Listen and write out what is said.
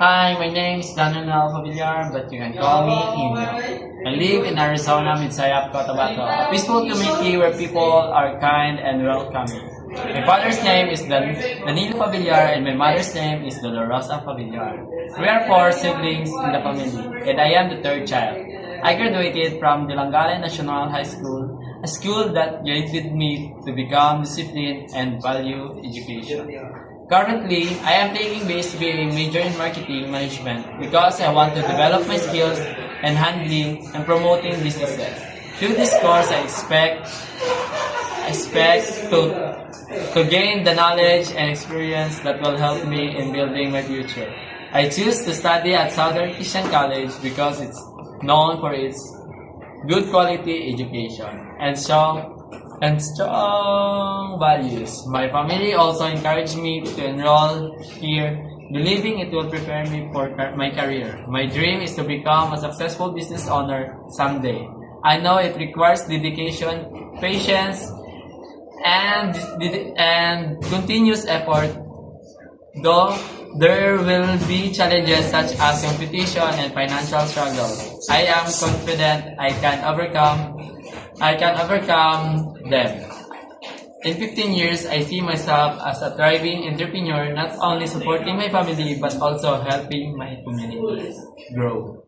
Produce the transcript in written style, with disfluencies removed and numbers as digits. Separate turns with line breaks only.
Hi, my name is Daniel Favillar, but you can call me Email. I live in Arizona, Midsayap, Cotabato, a peaceful community where people are kind and welcoming. My father's name is Danilo Favillar and my mother's name is Dolorosa Favillar. We are four siblings in the family, and I am the third child. I graduated from Dilangale National High School, a school that guided me to become disciplined and value education. Currently, I am taking BSBA major in marketing management because I want to develop my skills in handling and promoting businesses. Through this course, I expect to gain the knowledge and experience that will help me in building my future. I choose to study at Southern Christian College because it's known for its good quality education and strong values. My family also encouraged me to enroll here, believing it will prepare me for my career. My dream is to become a successful business owner someday. I know it requires dedication, patience, and continuous effort, though there will be challenges such as competition and financial struggles. I am confident I can overcome them. In 15 years, I see myself as a thriving entrepreneur, not only supporting my family but also helping my community grow.